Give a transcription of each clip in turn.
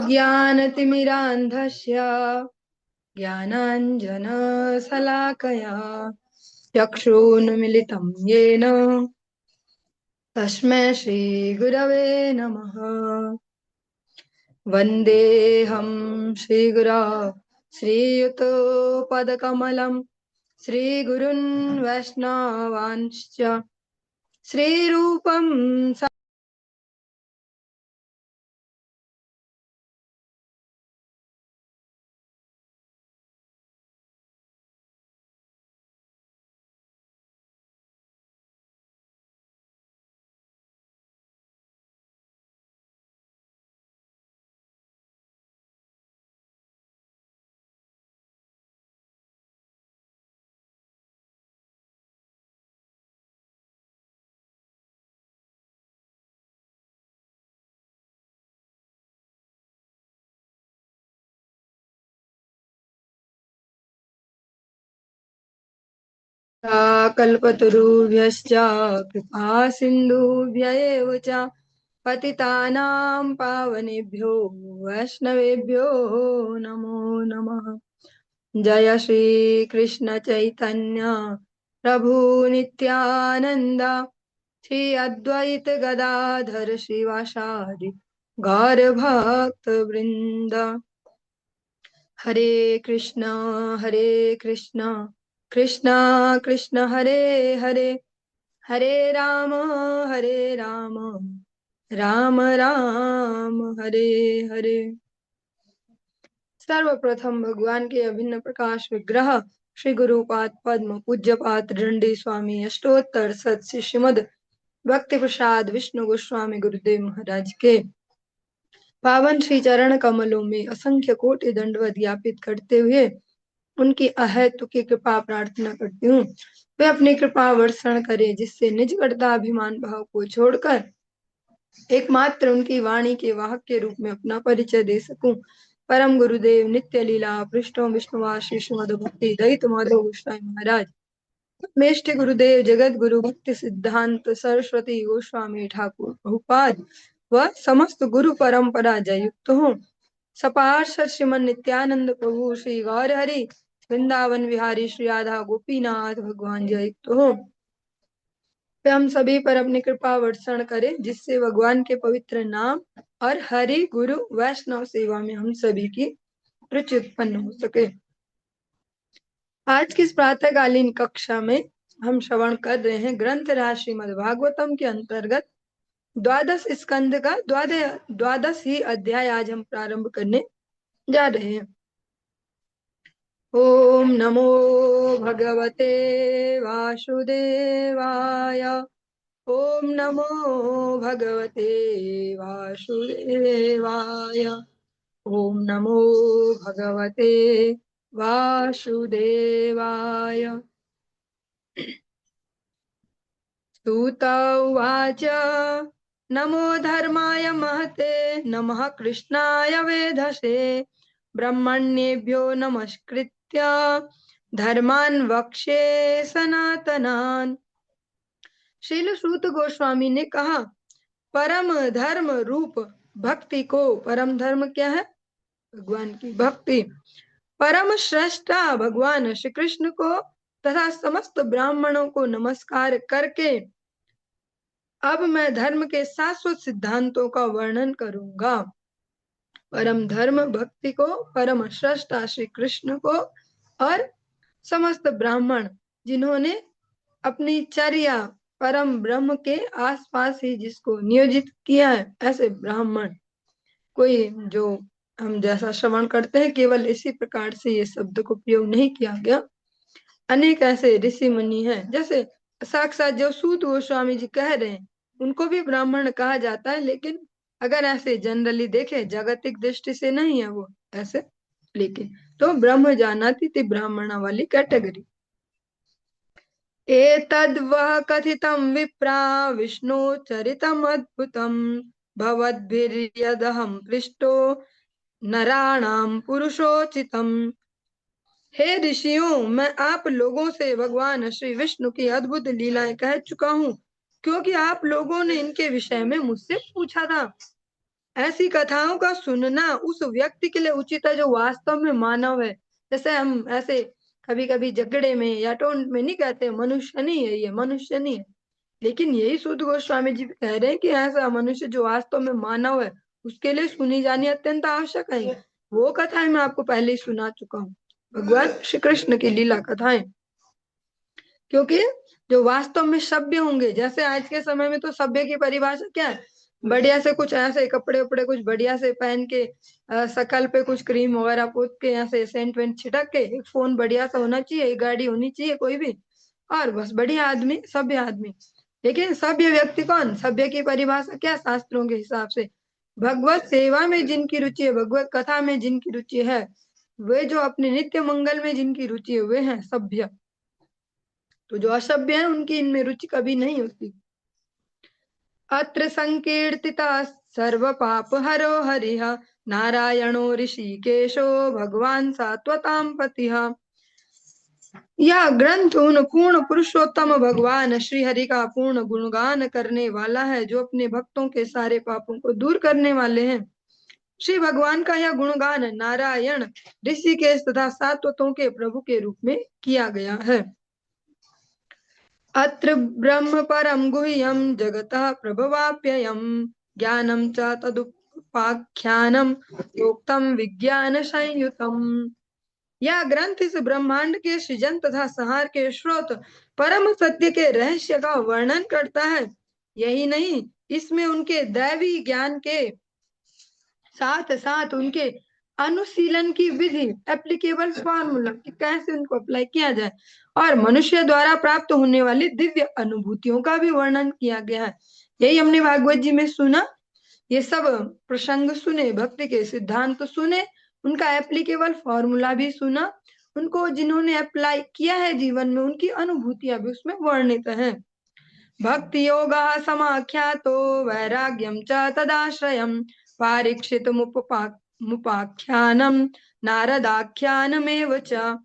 ज्ञानतिमिरान्धस्य ज्ञानाञ्जनशलाकया चक्षुरुन्मिलितं येन तस्मै श्रीगुरवे नमः। वन्देऽहं श्रीगुरो श्रीयुतपदकमलं श्रीगुरुन् वैष्णवांश्च श्रीरूपं कल्पतरुभ्यश्च कृपा सिन्धुभ्य एव च पतितानां पावनेभ्यो वैष्णवेभ्यो नमो नमः। जय श्री कृष्ण चैतन्य प्रभु नित्यानंद श्री अद्वैत गदाधर श्रीवासादि गौर भक्त वृंद। हरे कृष्ण कृष्ण कृष्ण हरे हरे, हरे राम राम राम हरे हरे। सर्वप्रथम भगवान के अभिन्न प्रकाश विग्रह श्री गुरुपाद पद्म पूज्यपाद दंडी स्वामी अष्टोत्तर सत श्रीमद भक्ति प्रसाद विष्णु गोस्वामी गुरुदेव महाराज के पावन श्री चरण कमलों में असंख्य कोटि दंडवत ज्ञापित करते हुए उनकी अहेतुकी कृपा प्रार्थना करती हूँ। वे अपनी कृपा वर्षण करे जिससे निज कर्ताभिमान भाव को छोड़कर एकमात्र उनकी वाणी के वाहक के रूप में अपना परिचय दे सकूं। परम गुरुदेव नित्य लीला पृष्ठों विष्णुवासी श्रीमद भक्ति दयित माधव गोस्वामी महाराज, मेष्ठ गुरुदेव जगत गुरु भक्ति सिद्धांत सरस्वती गोस्वामी ठाकुर प्रभुपाद व समस्त गुरु परंपरा जयुक्त हो। सपार्षद श्रीमन नित्यानंद प्रभु श्री गौर हरि वृंदावन विहारी श्री राधा गोपीनाथ भगवान जयुक्त हो। हम सभी पर अपनी कृपा वर्षण करें जिससे भगवान के पवित्र नाम और हरि गुरु वैष्णव सेवा में हम सभी की रुचि उत्पन्न हो सके। आज की इस प्रातःकालीन कक्षा में हम श्रवण कर रहे हैं ग्रंथ राज श्रीमद् भागवतम के अंतर्गत द्वादश स्कंद का द्वादश ही अध्याय आज हम प्रारंभ करने जा रहे हैं। ओम नमो भगवते वासुदेवाय, ओम नमो भगवते वासुदेवाय, ओम नमो भगवते वासुदेवाय। सूत उवाच नमो धर्माय महते नमः कृष्णाय वेधसे ब्रह्मण्येभ्यो नमस्कृत्य धर्मान् वक्ष्ये सनातनान्। श्रील सूत गोस्वामी ने कहा, परम धर्म रूप भक्ति को, परम धर्म क्या है? भगवान की भक्ति। परम श्रेष्ठा भगवान श्री कृष्ण को तथा समस्त ब्राह्मणों को नमस्कार करके अब मैं धर्म के शाश्वत सिद्धांतों का वर्णन करूंगा। परम धर्म भक्ति को, परम श्रेष्ठा श्री कृष्ण को और समस्त ब्राह्मण जिन्होंने अपनी चर्या परम ब्रह्म के आसपास ही जिसको नियोजित किया है, ऐसे ब्राह्मण, कोई जो हम जैसा श्रवण करते हैं केवल इसी प्रकार से ये शब्द को प्रयोग नहीं किया गया। अनेक ऐसे ऋषि मुनि हैं, जैसे साक्षात जो सूत गोस्वामी जी कह रहे हैं उनको भी ब्राह्मण कहा जाता है, लेकिन अगर ऐसे जनरली देखे जागतिक दृष्टि से नहीं है वो ऐसे, लेकिन तो ब्रह्म जानाति थी ब्राह्मणा वाली कैटेगरी। एतद्वः कथितं विप्रा विष्णु चरितम् अद्भुतम् भवद्भिर्यदहं पृष्टो नराणां पुरुषोचितम्। हे ऋषियों, मैं आप लोगों से भगवान श्री विष्णु की अद्भुत लीलाएं कह चुका हूँ, क्योंकि आप लोगों ने इनके विषय में मुझसे पूछा था। ऐसी कथाओं का सुनना उस व्यक्ति के लिए उचित है जो वास्तव में मानव है। जैसे हम ऐसे कभी कभी झगड़े में या टोन में नहीं कहते मनुष्य नहीं है, ये मनुष्य नहीं है, लेकिन यही सुध गोस्वामी जी कह रहे हैं कि ऐसा मनुष्य जो वास्तव में मानव है उसके लिए सुनी जानी अत्यंत आवश्यक है। वो कथाएं मैं आपको पहले ही सुना चुका हूँ, भगवान श्री कृष्ण की लीला कथाएं। क्योंकि जो वास्तव में सभ्य होंगे, जैसे आज के समय में तो सभ्य की परिभाषा क्या है, बढ़िया से कुछ ऐसे कपड़े उपड़े कुछ बढ़िया से पहन के शकल पे कुछ क्रीम वगैरह पोत के ऐसे सेंट वेंट छिटक के, एक फोन बढ़िया सा होना चाहिए, एक गाड़ी होनी चाहिए कोई भी, और बस बढ़िया आदमी, सभ्य आदमी। लेकिन सभ्य व्यक्ति कौन, सभ्य की परिभाषा क्या शास्त्रों के हिसाब से, भगवत सेवा में जिनकी रुचि है, भगवत कथा में जिनकी रुचि है, वे जो अपने नित्य मंगल में जिनकी रुचि है वे हैं सभ्य। तो जो असभ्य है उनकी इनमें रुचि कभी नहीं होती। अत्र संकीर्तिता सर्व पाप हरो हरिः नारायणो ऋषिकेशो भगवान सात्वताम पतिः। यह ग्रंथ उन पूर्ण पुरुषोत्तम भगवान श्री हरि का पूर्ण गुणगान करने वाला है जो अपने भक्तों के सारे पापों को दूर करने वाले हैं। श्री भगवान का यह गुणगान नारायण, ऋषिकेश तथा सात्वतों के प्रभु के रूप में किया गया है। अत्र ब्रह्म परम गुह्यं जगतः प्रभवाप्ययम् ज्ञानं च तदुपाख्यानं प्रोक्तं विज्ञान संयुतम्। यह ग्रंथ इस ब्रह्मांड के सृजन तथा संहार के स्रोत परम सत्य के रहस्य का वर्णन करता है। यही नहीं, इसमें उनके दैवी ज्ञान के साथ साथ उनके अनुशीलन की विधि, एप्लीकेबल फॉर्मूला कि कैसे उनको अप्लाई किया जाए, और मनुष्य द्वारा प्राप्त होने वाली दिव्य अनुभूतियों का भी वर्णन किया गया है। यही हमने भागवत जी में सुना, ये सब प्रसंग सुने, भक्ति के सिद्धांत सुने, उनका एप्लीकेबल फॉर्मूला भी सुना, उनको जिन्होंने अप्लाई किया है जीवन में उनकी अनुभूतियां भी उसमें वर्णित है। भक्ति योग समाख्यातो वैराग्यम च तदाश्रयम् पारीक्षितमुपाख्यानम नारदाख्यानमेव च।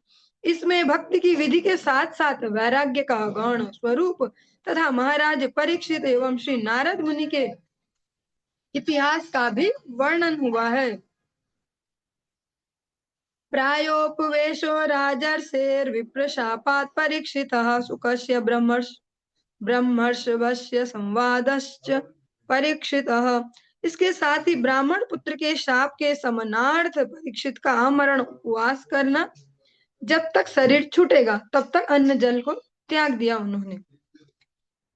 इसमें भक्ति की विधि के साथ साथ वैराग्य का गौण स्वरूप तथा महाराज परीक्षित एवं श्री नारद मुनि के इतिहास का भी वर्णन हुआ है। प्रायोपवेशो राजर्षेर्विप्रशापात् परीक्षितः सुखस्य ब्रह्मर्षभस्य संवादश्च परीक्षितः। इसके साथ ही ब्राह्मण पुत्र के शाप के समनार्थ परीक्षित का आमरण उपवास करना, जब तक शरीर छूटेगा तब तक अन्न जल को त्याग दिया उन्होंने,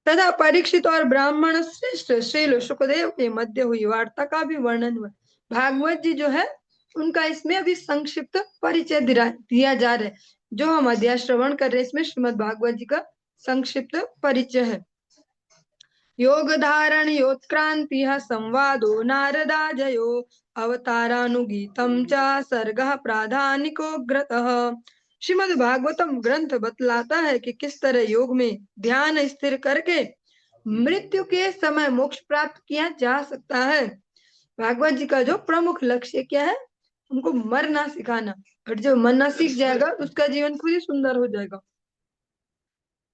तथा परीक्षित और ब्राह्मण श्रेष्ठ श्रील सुखदेव के मध्य हुई वार्ता का भी वर्णन हुआ। भागवत जी जो है उनका इसमें अभी संक्षिप्त परिचय दिया जा रहा है। जो हम अध्याय श्रवण कर रहे हैं इसमें श्रीमद् भागवत जी का संक्षिप्त परिचय है। योग धारण योत्क्रांति संवादो नारदाजयो अवतारानुगीतम च सर्गः प्राधानिको ग्रतः। श्रीमद् भागवतम ग्रंथ बतलाता है कि किस तरह योग में ध्यान स्थिर करके मृत्यु के समय मोक्ष प्राप्त किया जा सकता है। भागवत जी का जो प्रमुख लक्ष्य क्या है, उनको मरना सिखाना, और जो मरना सीख जाएगा उसका जीवन खुद ही सुंदर हो जाएगा।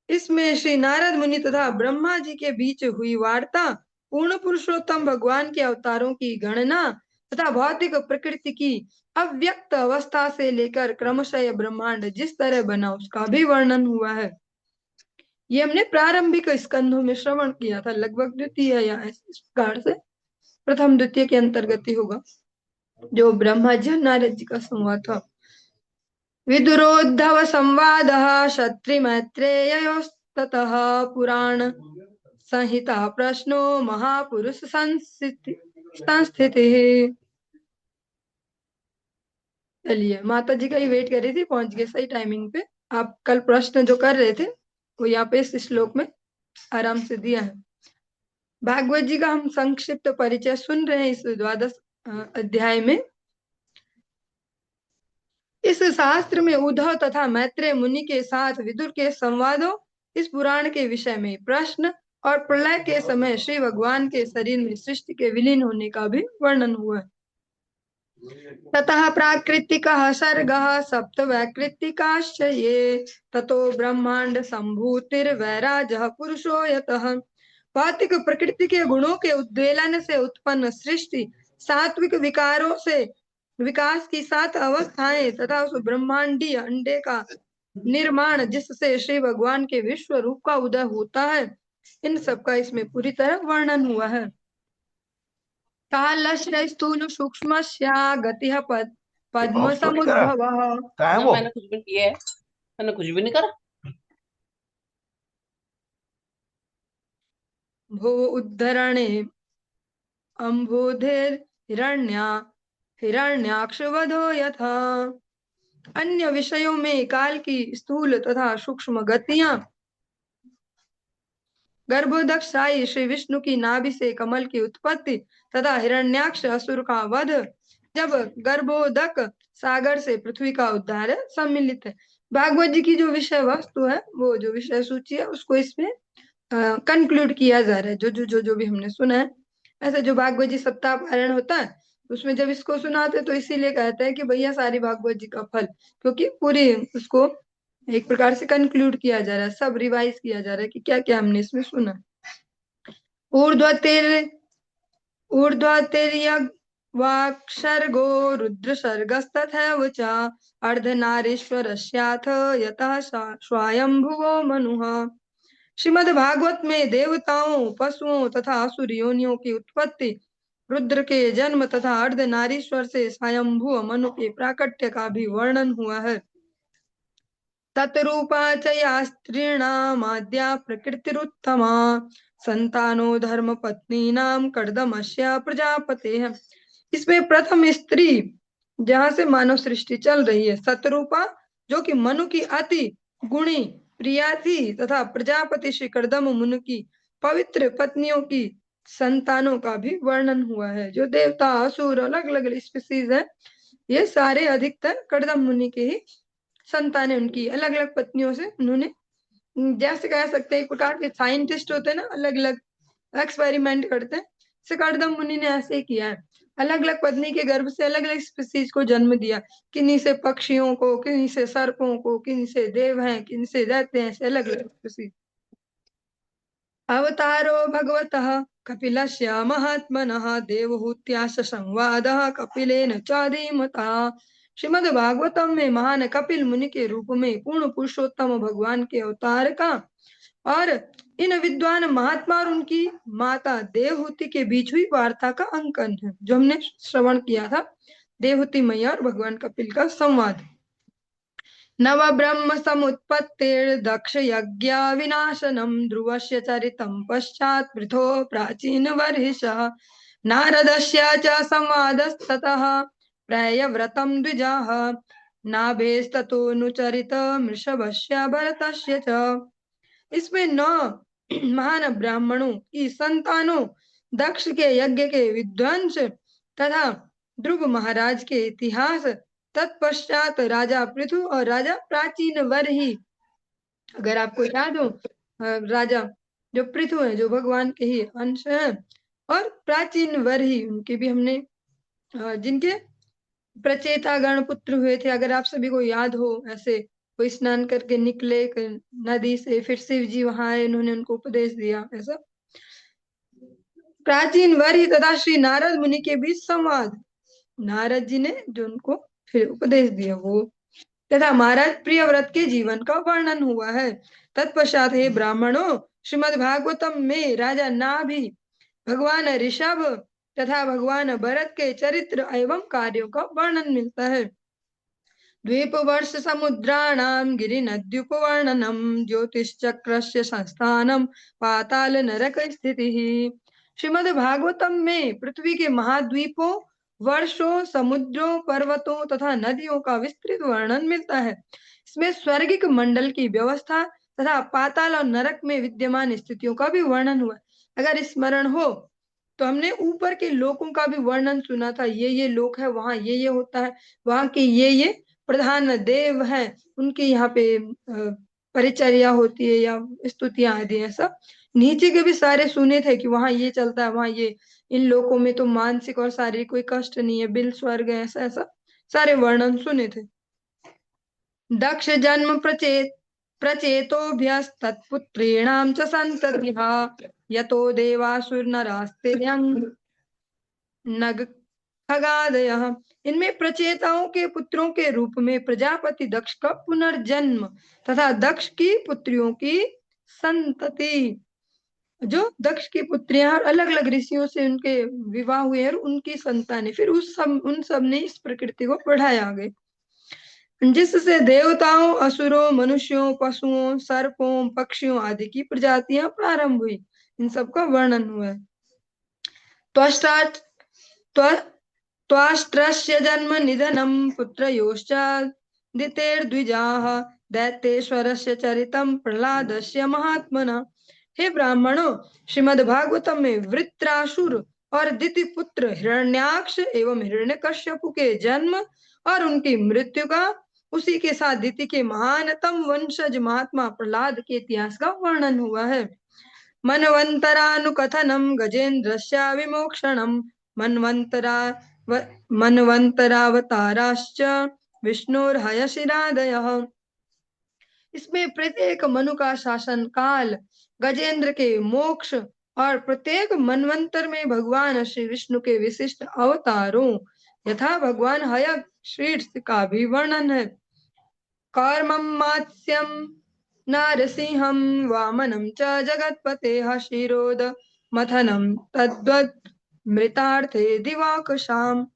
इसमें श्री नारद मुनि तथा ब्रह्मा जी के बीच हुई वार्ता पूर्ण पुरुषोत्तम भगवान के अवतारों की गणना तथा भौतिक प्रकृति की अव्यक्त अवस्था से लेकर क्रमशः ब्रह्मांड जिस तरह बना उसका भी वर्णन हुआ है। ये हमने प्रारंभिक स्कंधों में श्रवण किया था, लगभग द्वितीय या इस प्रकार से प्रथम द्वितीय के अंतर्गत ही होगा, जो ब्रह्मा जी और नारद जी का संवाद था। विदुरोद्धव संवाद क्षत्रि मैत्रेयोस्ततः पुराण संहिता प्रश्नो महापुरुष संस्थिति। चलिए, माता जी का ही वेट कर रही थी, पहुंच गए सही टाइमिंग पे। आप कल प्रश्न जो कर रहे थे वो यहाँ पे इस श्लोक में आराम से दिया है। भागवत जी का हम संक्षिप्त परिचय सुन रहे हैं इस द्वादश अध्याय में। इस शास्त्र में उद्धव तथा मैत्रेय मुनि के साथ विदुर के संवादों, इस पुराण के विषय में प्रश्न और प्रलय के समय श्री भगवान के शरीर में सृष्टि के विलीन होने का भी वर्णन हुआ है। ततः प्राकृतिकः सर्गः सप्त वैकृतिकाश्च ये ततो ब्रह्मांड संभूतिर्वैराजः पुरुषो यतः। भौतिक प्रकृति के गुणों के उद्वेलन से उत्पन्न सृष्टि सात्विक विकारों से विकास की 7 अवस्थाएं तथा उस ब्रह्मांडीय अंडे का निर्माण जिससे श्री भगवान के विश्व रूप का उदय होता है, इन सब का इसमें पूरी तरह वर्णन हुआ है। कालश्र स्थूल सूक्ष्म गति पद्म बहुत स्टोरी करा। समुद्भव कहाँ है जब वो? मैंने कुछ भी किया है, मैंने कुछ भी नहीं करा। भो उद्धरणे अम्बोधेर हिरण्याक्ष वधो यथा। अन्य विषयों में काल की स्थूल तथा सूक्ष्म गतियां, गर्भोदक साई श्री विष्णु की नाभि से कमल की उत्पत्ति तथा हिरण्याक्ष असुर का वध, जब गर्भोदक सागर से पृथ्वी का उद्धार सम्मिलित है। भागवत जी की जो विषय वस्तु है, वो जो विषय सूची है, उसको इसमें कंक्लूड किया जा रहा है। जो भी हमने सुना है, ऐसे जो भागवत जी सप्ताह पारायण होता है, उसमें जब इसको सुनाते तो इसीलिए कहते हैं कि भैया सारी भागवत जी का फल, क्योंकि पूरी उसको एक प्रकार से कंक्लूड किया जा रहा है, सब रिवाइज किया जा रहा है कि क्या क्या हमने इसमें सुना। ऊर्ध्वतिर्यग्वाक्षर्गो रुद्रसर्गस्तथैव च अर्धनारीश्वरस्याथ यतः स्वायंभुवो मनुः। श्रीमद् भागवत में देवताओं, पशुओं तथा असुर योनियों की उत्पत्ति, रुद्र के जन्म तथा अर्धनारीश्वर से स्वयंभू मनु के प्राकट्य का भी वर्णन हुआ है। तत्रूपा च या स्त्रीणामाद्या प्रकृतिरुत्तमा संतानो धर्म पत्नी नाम कर्दमस्य प्रजापते है। इसमें प्रथम स्त्री जहाँ से मानव सृष्टि चल रही है, सतरूपा, जो कि मनु की अति गुणी प्रिया थी, तथा प्रजापति श्री कर्दम मुनि की पवित्र पत्नियों की संतानों का भी वर्णन हुआ है। जो देवता, असुर, अलग अलग स्पीसीज है, ये सारे अधिकतर कर्दम मुनि के ही संतानें, उनकी अलग अलग पत्नियों से उन्होंने, जैसे कह सकते हैं एक प्रकार के साइंटिस्ट होते हैं ना, अलग अलग एक्सपेरिमेंट करते हैं, कर्दम मुनि ने ऐसे ही किया है। अलग अलग पत्नी के गर्भ से अलग अलग स्पीसीज को जन्म दिया, किन्हीं से पक्षियों को, किन्हीं से सर्पों को, किन्हीं से देव हैं, किन्हीं से दैत्य हैं, ऐसे अलग अलग स्पीसीज। अवतारो भगवतः कपिलस्य महात्मनः देवहूत्याश्च संवादः कपिलेन च धीमता। श्रीमद् भागवतम में महान कपिल मुनि के रूप में पूर्ण पुरुषोत्तम भगवान के अवतार का और इन विद्वान महात्मा और उनकी माता देवहूति के बीच हुई वार्ता का अंकन है, जो हमने श्रवण किया था, देवहूति मैया और भगवान कपिल का संवाद। नव ब्रह्म समुत्पत्तिर्दक्ष यज्ञ विनाशनम ध्रुवस्य चरितं पश्चात् पृथो प्राचीन वर्हिषः नारदस्य च संवादस्ततः प्रयव्रतं द्विजाः नाभेस्ततोऽनुचरित मृषभस्य भरतस्य च। इसमें 9 महान ब्राह्मणों की संतानों, दक्ष के यज्ञ के विध्वंस तथा ध्रुव महाराज के इतिहास, तत्पश्चात राजा पृथु और राजा प्राचीन वर्ही, अगर आपको याद हो, राजा जो पृथु है, जो भगवान के ही अंश है, और प्राचीन वर्ही, उनके भी हमने जिनके प्रचेता गण पुत्र हुए थे, अगर आप सभी को याद हो, ऐसे वो स्नान करके निकले नदी से, फिर शिव जी वहां आए, उन्होंने उनको उपदेश दिया, ऐसा प्राचीन वर्ही तथा श्री नारद मुनि के बीच संवाद, नारद जी ने जो उनको फिर उपदेश दिया वो, तथा महाराज प्रियव्रत के जीवन का वर्णन हुआ है। तत्पश्चात हे ब्राह्मणों, श्रीमद् भागवतम में राजा नाभि, भगवान ऋषभ तथा भगवान भरत के चरित्र एवं कार्यों का वर्णन मिलता है। द्वीप वर्ष समुद्राणाम गिरि नद्युपवर्णनम ज्योतिश्चक्रस्य संस्थानम पाताल नरक स्थिति। श्रीमद् भागवतम में पृथ्वी के महाद्वीपों, वर्षों, समुद्रों, पर्वतों तथा नदियों का विस्तृत वर्णन मिलता है। इसमें स्वर्गिक मंडल की व्यवस्था तथा पाताल और नरक में विद्यमान स्थितियों का भी वर्णन हुआ। अगर स्मरण हो तो हमने ऊपर के लोकों का भी वर्णन सुना था, ये लोक है, वहां ये होता है, वहां के ये प्रधान देव हैं, उनके यहाँ पे परिचर्या होती है या स्तुतियां आदि है सब। नीचे के भी सारे सुने थे कि वहां ये चलता है, वहां ये, इन लोकों में तो मानसिक और शारीरिक कोई कष्ट नहीं है, बिल स्वर्ग है, ऐसा ऐसा सारे वर्णन सुने थे। दक्ष जन्म प्रचेतोभ्यस्तत्पुत्रीणां च सन्ततिः यतो देवासुरनरास्ते नग खगादयः। इनमें प्रचेताओं के पुत्रों के रूप में प्रजापति दक्ष का पुनर्जन्म तथा दक्ष की पुत्रियों की संतति, जो दक्ष की पुत्रियां और अलग अलग ऋषियों से उनके विवाह हुए और उनकी संतानें, फिर उन सब ने इस प्रकृति को बढ़ाया आगे, जिससे देवताओं, असुरों, मनुष्यों, पशुओं, सर्पों, पक्षियों आदि की प्रजातियां प्रारंभ हुई। इन सब का वर्णन हुआ है। त्वष्टात् त्व- त्वाष्ट्रस्य जन्म निधनम पुत्रयोश्च दितेर्द्विजाः दैत्येश्वरस्य चरितम प्रह्लादस्य महात्मना। हे ब्राह्मणों, श्रीमद् भागवतम में वृत्रासुर और दिति पुत्र हिरण्याक्ष एवं हिरण्यकश्यपु के जन्म और उनकी मृत्यु का, उसी के साथ दिति के महानतम वंशज महात्मा प्रह्लाद के इतिहास का वर्णन हुआ है। मनवंतरानुकथनम गजेन्द्रस्य विमोक्षणम मनवंतरा मनवंतरावताराश्च विष्णुर्हयशिरादयः। इसमें प्रत्येक मनु का शासन काल, गजेंद्र के मोक्ष और प्रत्येक मनवंतर में भगवान श्री विष्णु के विशिष्ट अवतारों यथा भगवान हयग्रीव का भी वर्णन है। कर्मं मात्स्यं नारसिंहं वामनं च जगत्पतेः शिरोद मथनं तद्वत् मृतार्थे दिवाकशाम।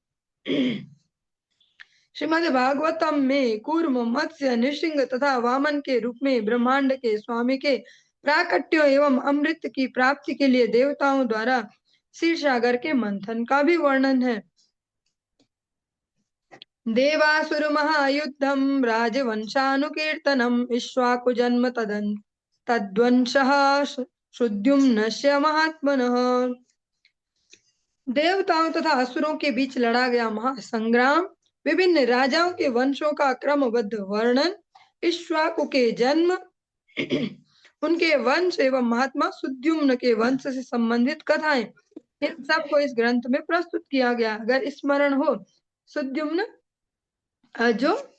श्रीमद् भागवतम में कूर्म, मत्स्य, नृसिंह तथा वामन के रूप में ब्रह्मांड के स्वामी के प्राकट्य एवं अमृत की प्राप्ति के लिए देवताओं द्वारा क्षीरसागर के मंथन का भी वर्णन है। देवासुर महायुद्धम राजवंशानुकीर्तनम इक्ष्वाकु जन्म तद्वंशः शुद्युम्नस्य महात्मनः। देवताओं तथा असुरों के बीच लड़ा गया महासंग्राम, विभिन्न राजाओं के वंशों का क्रमबद्ध वर्णन, इक्ष्वाकु के जन्म, उनके वंश एवं महात्मा सुद्युम्न के वंश से संबंधित कथाएं, इन सबको इस ग्रंथ में प्रस्तुत किया गया। अगर स्मरण हो, सुद्युम्न जो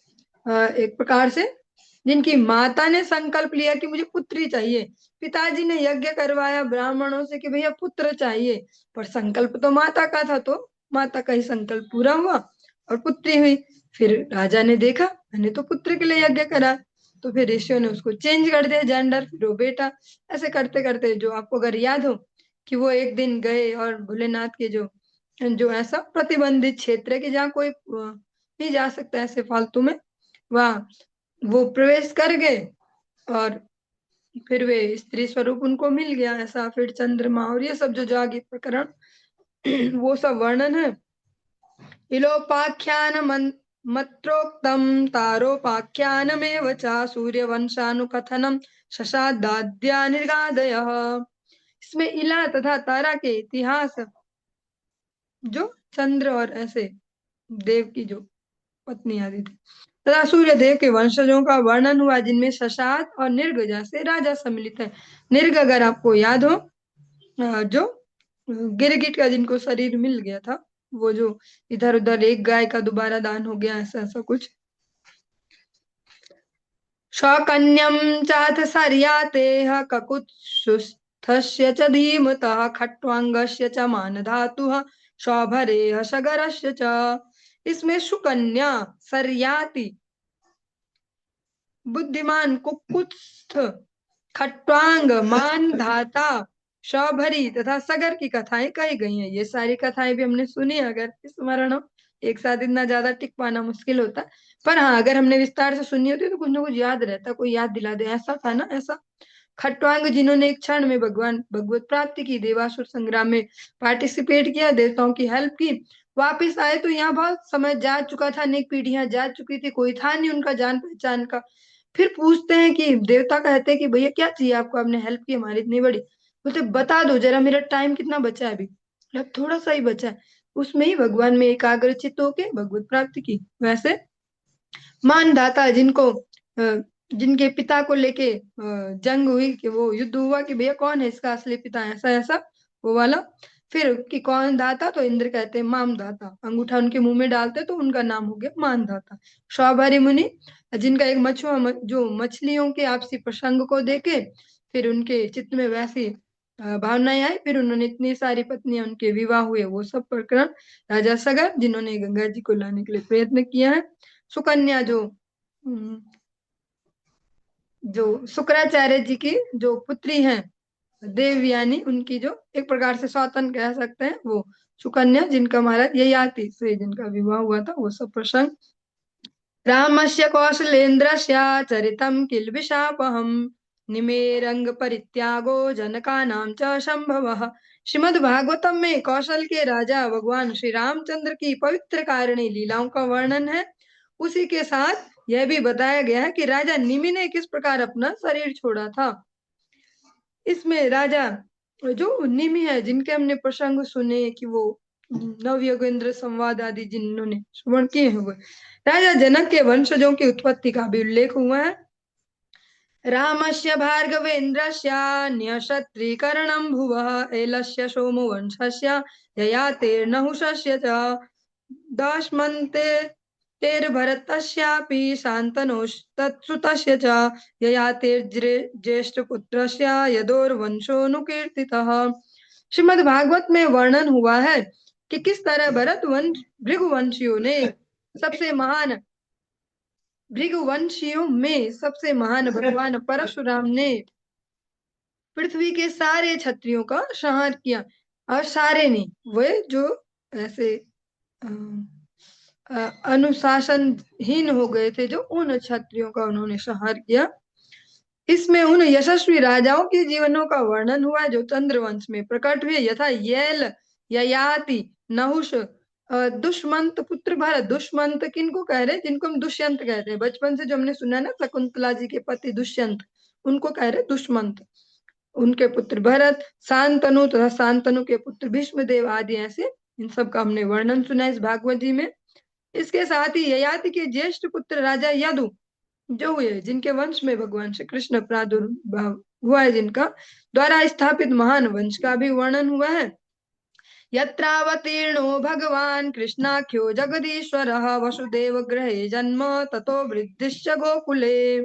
एक प्रकार से जिनकी माता ने संकल्प लिया कि मुझे पुत्री चाहिए, पिताजी ने यज्ञ करवाया ब्राह्मणों से कि भैया पुत्र चाहिए, पर संकल्प तो माता का था, तो माता का ही संकल्प पूरा हुआ और पुत्री हुई। फिर राजा ने देखा मैंने तो पुत्र के लिए यज्ञ करा, तो फिर ऋषियों ने उसको चेंज कर दिया जेंडर, फिर वो बेटा। ऐसे करते करते, जो आपको अगर याद हो कि वो एक दिन गए और भोलेनाथ के जो ऐसा प्रतिबंधित क्षेत्र है कि जहाँ कोई नहीं जा सकता ऐसे फालतू में, वहाँ वो प्रवेश कर गए और फिर वे स्त्री स्वरूप उनको मिल गया ऐसा। फिर चंद्रमा और ये सब जो जागी प्रकरण वो सब वर्णन है। इलोपाख्यान मत्रोक्तम तारोपाख्यानमेव च सूर्यवंशानुकथनम शशादाद्या निर्गादयः। इसमें इला तथा तारा के इतिहास, जो चंद्र और ऐसे देव की जो पत्नी आदि थी, तथा सूर्य देव के वंशजों का वर्णन हुआ, जिनमें शशाद और निर्ग जैसे राजा सम्मिलित है। निर्ग अगर आपको याद हो, जो गिरगिट का जिनको शरीर मिल गया था, वो जो इधर उधर एक गाय का दोबारा दान हो गया, ऐसा ऐसा कुछ। शौकन्यम चाथ सर्यातेह ककुत्स्थस्य च धीमतः खट्वांगस्य च मानधातुः शौभरेह सगरस्य च। इसमें सुकन्या, सर्याति बुद्धिमान, कुकुत्स्थ, खट्वांग, मानधाता, शौभरी तथा सगर की कथाएं कही गई हैं। ये सारी कथाएं भी हमने सुनी, अगर स्मरण हो। एक साथ इतना ज्यादा टिक पाना मुश्किल होता, पर हाँ अगर हमने विस्तार से सुनी होती तो कुछ ना कुछ याद रहता, कोई याद दिला दे, ऐसा था ना ऐसा। खट्वांग जिन्होंने एक क्षण में भगवान भगवत प्राप्ति की, देवासुर संग्राम में पार्टिसिपेट किया, देवताओं की हेल्प की, वापिस आए तो यहाँ बहुत समय जा चुका था, अनेक पीढ़ियां जा चुकी थी, कोई था नहीं उनका जान पहचान का। फिर पूछते हैं कि देवता कहते हैं कि भैया क्या चाहिए आपको, आपने हेल्प की हमारी इतनी बड़ी, बोलते बता दो जरा मेरा टाइम कितना बचा है अभी, मतलब थोड़ा सा ही बचा है। उसमें ही भगवान में एकाग्रचित होके भगवत प्राप्ति की। वैसे मानधाता, जिनके पिता को लेके जंग हुई, कि वो युद्ध हुआ कि भैया कौन है इसका असली पिता, ऐसा ऐसा वो वाला। फिर कि कौन दाता, तो इंद्र कहते हैं माम दाता, अंगूठा उनके मुंह में डालते तो उनका नाम हो गया मान दाता। शौभारी मुनि, जिनका एक मछुआ जो मछलियों के आपसी प्रसंग को देखे फिर उनके चित्त में वैसी भावनाएं आई। फिर उन्होंने इतनी सारी पत्नियां, उनके विवाह हुए, वो सब प्रकरण राजा सगर, जिन्होंने गंगा जी को लाने के लिए प्रयत्न किया है। सुकन्या जो शुक्राचार्य जी की जो पुत्री हैं, देवयानी, उनकी जो एक प्रकार से सौतन कह सकते हैं, वो सुकन्या, जिनका महाराज ययाति से जिनका विवाह हुआ था, वो सब प्रसंग। रामस्य कौशलेन्द्रस्य चरितं किल्बिषापहम् निमेरंग परित्यागो जनकानां च संभवः। श्रीमद् भागवतम में कौशल के राजा भगवान श्री रामचंद्र की पवित्र कारिणी लीलाओं का वर्णन है। उसी के साथ यह भी बताया गया है कि राजा निमि ने किस प्रकार अपना शरीर छोड़ा था। इसमें राजा जो निमि है, जिनके हमने प्रसंग सुने कि वो नवयोगेंद्र संवाद आदि जिन्होंने श्रवण किए हैं, वो राजा जनक के वंशजों की उत्पत्ति का भी उल्लेख हुआ है। रामस्य भार्गवेन्द्रस्य न्यक्षत्रीकरणं भुवः एलस्य सोमवंशस्य ययातेर्नहुषस्य च दाशमन्ते तेर्भरतस्यापि शान्तनोस्तत्सुतस्य च ययातेर्ज्येष्ठपुत्रस्य यदोर्वंशोऽनुकीर्तितः। श्रीमद् भागवत में वर्णन हुआ है कि किस तरह भृगुवंशियों ने सबसे महान भृगुवंशियों में सबसे महान भगवान परशुराम ने पृथ्वी के सारे क्षत्रियों का संहार किया। और सारे नहीं, वे जो ऐसे अनुशासनहीन हो गए थे, जो उन क्षत्रियों का उन्होंने संहार किया। इसमें उन यशस्वी राजाओं के जीवनों का वर्णन हुआ जो चंद्रवंश में प्रकट हुए, यथा येल, ययाति, नहुष, दुष्मंत पुत्र भरत। दुष्मंत किनको कह रहे हैं? जिनको हम दुष्यंत कहते हैं, बचपन से जो हमने सुना है ना, शकुंतला जी के पति दुष्यंत, उनको कह रहे दुष्मंत। उनके पुत्र भरत, शांतनु तथा शांतनु के पुत्र भीष्मदेव आदि, ऐसे इन सब का हमने वर्णन सुना इस भागवत जी में। इसके साथ ही ययाति के ज्येष्ठ पुत्र राजा यदु जो हुए, जिनके वंश में भगवान श्री कृष्ण प्रादुर्भाव हुआ है, जिनका द्वारा स्थापित महान वंश का भी वर्णन हुआ है। यत्रावतीर्णो भगवान कृष्णाख्यो जगदीश्वरः वसुदेव गृहे जन्म ततो वृद्धिश्च गोकुले।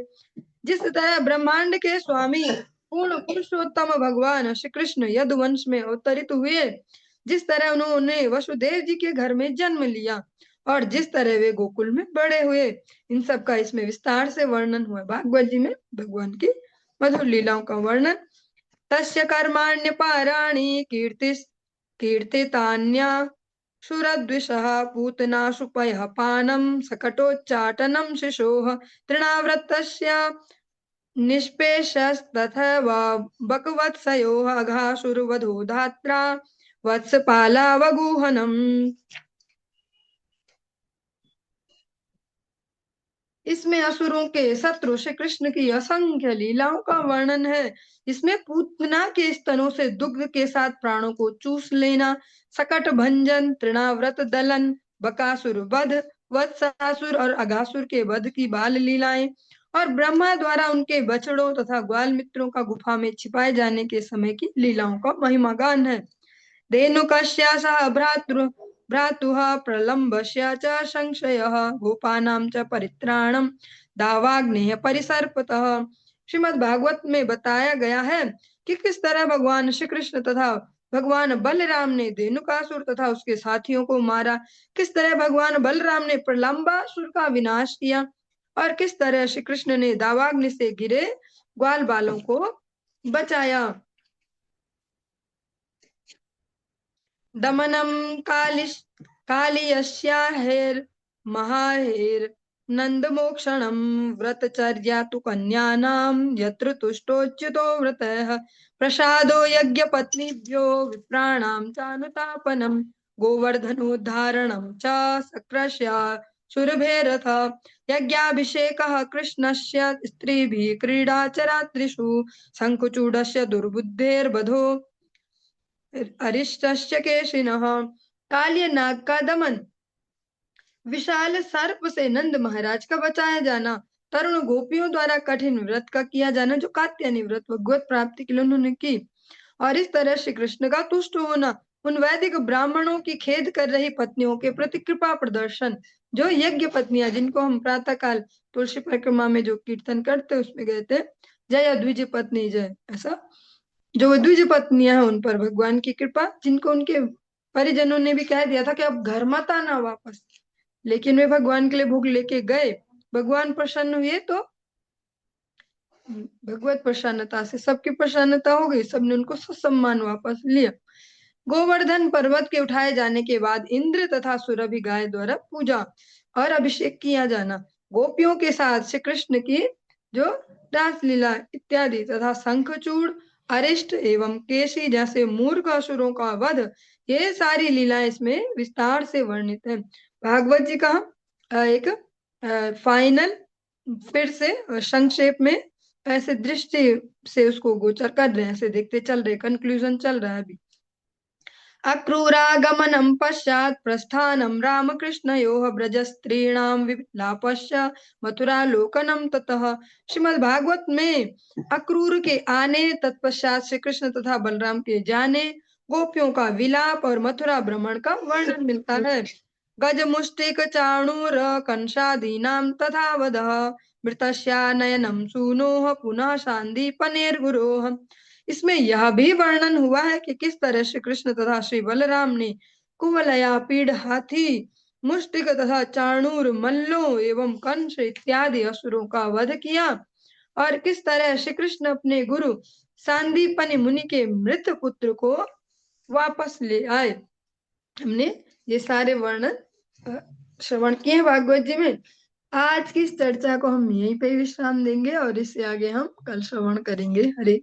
जिस तरह ब्रह्मांड के स्वामी पूर्ण पुरुषोत्तम भगवान श्री कृष्ण यदुवंश में अवतरित हुए, जिस तरह उन्होंने वसुदेव जी के घर में जन्म लिया और जिस तरह वे गोकुल में बड़े हुए, इन सब का इसमें विस्तार से वर्णन हुआ भागवत जी में। भगवान की मधुर लीलाओं का वर्णन। तस्य कर्माण्य पाराणि कीर्तितान्या सुरद्विषः पूतनासु पयः पानं सकटोच्चाटनं शिशोः तृणाव्रतस्य निष्पेषस्तथवा बकवत्सयोः अघासुरवधो धात्रा वत्सपालावगूहनम्। इसमें असुरों के शत्रु श्री कृष्ण की असंख्य लीलाओं का वर्णन है। इसमें पूतना के स्तनों से दुग्ध के साथ प्राणों को चूस लेना, सकट भंजन, तृणाव्रत दलन, बकासुर वध, वत्सासुर और अघासुर के वध की बाल लीलाएं और ब्रह्मा द्वारा उनके बछड़ों तथा ग्वाल मित्रों का गुफा में छिपाए जाने के समय की लीलाओं का महिमा गान है। धेनुकस्या सह भ्रातुः प्रलम्बस्य च संशयः गोपानां च परित्राणं दावाग्नेय परिसर्पतः। श्रीमद् भागवत में बताया गया है कि किस तरह भगवान श्री कृष्ण तथा भगवान बलराम ने धेनुकासुर तथा उसके साथियों को मारा, किस तरह भगवान बलराम ने प्रलंबासुर का विनाश किया और किस तरह श्री कृष्ण ने दावाग्नि से गिरे ग्वाल बालों को बचाया। दमनम कालियस्याहेर्महाहेर् नंदमोक्षणम व्रतचर्या तु कन्यानां यत्र तुष्टोच्युतो व्रतः प्रसादो यज्ञपत्नीभ्यो विप्राणां चानुतापनम गोवर्धनोद्धारणं च सक्रस्य सुरभेरथ यज्ञाभिषेकः कृष्णस्य स्त्रीभिः क्रीडा च रात्रिषु शंखचूडस्य दुर्बुद्धेर्बधो अरिष्टस्य केशिनः। कालिय नाग का दमन, विशाल सर्प से नंद महाराज का बचाया जाना, तरुण गोपियों द्वारा कठिन व्रत का किया जाना जो कात्यायनी व्रत भगवत प्राप्ति के लिए उन्होंने की, और इस तरह श्री कृष्ण का तुष्ट होना, उन वैदिक ब्राह्मणों की खेद कर रही पत्नियों के प्रति कृपा प्रदर्शन, जो यज्ञ पत्नियां, जिनको हम प्रातः काल तुलसी परिक्रमा में जो कीर्तन करते उसमें गए थे, जय द्विज पत्नी जय, ऐसा जो द्विज पत्नियां हैं उन पर भगवान की कृपा, जिनको उनके परिजनों ने भी कह दिया था कि अब घर मत आना वापस, लेकिन वे भगवान के लिए भोग लेके गए। भगवान प्रसन्न हुए तो भगवत प्रसन्नता से सबकी प्रसन्नता हो गई, सबने उनको ससम्मान वापस लिया। गोवर्धन पर्वत के उठाए जाने के बाद इंद्र तथा सुरभि गाय द्वारा पूजा और अभिषेक किया जाना, गोपियों के साथ श्री कृष्ण की जो रासलीला इत्यादि तथा शंखचूड़, अरिष्ट एवं केशी जैसे मूर्ख असुरों का वध, ये सारी लीलाएं इसमें विस्तार से वर्णित है। भागवत जी का एक फाइनल फिर से संक्षेप में ऐसे दृष्टि से उसको गोचर कर रहे हैं, ऐसे देखते चल रहे, कंक्लूजन चल रहा है अभी। अक्रूरागमनं पश्चात् प्रस्थानं रामकृष्णयोः ब्रजस्त्रीणां विलापश्च मथुरालोकनं ततः। श्रीमद् भागवत में अक्रूर के आने तत्पश्चात श्री कृष्ण तथा बलराम के जाने, गोपियों का विलाप और मथुरा भ्रमण का वर्णन मिलता है। गज मुष्टिक चाणूर कंसादीनां तथा वधः, मृतस्यानयनं सूनोः पुनः सांदीपनेर्गुरोः। इसमें यह भी वर्णन हुआ है कि किस तरह श्री कृष्ण तथा श्री बलराम ने कुवलया, पीड़ हाथी, मुष्टिक तथा चाणूर मल्लों एवं कंस इत्यादि असुरों का वध किया, और किस तरह श्री कृष्ण अपने गुरु सांदीपनि मुनि के मृत पुत्र को वापस ले आए। हमने ये सारे वर्णन श्रवण किए हैं भागवत जी में। आज की इस चर्चा को हम यहीं पे विश्राम देंगे और इससे आगे हम कल श्रवण करेंगे। हरे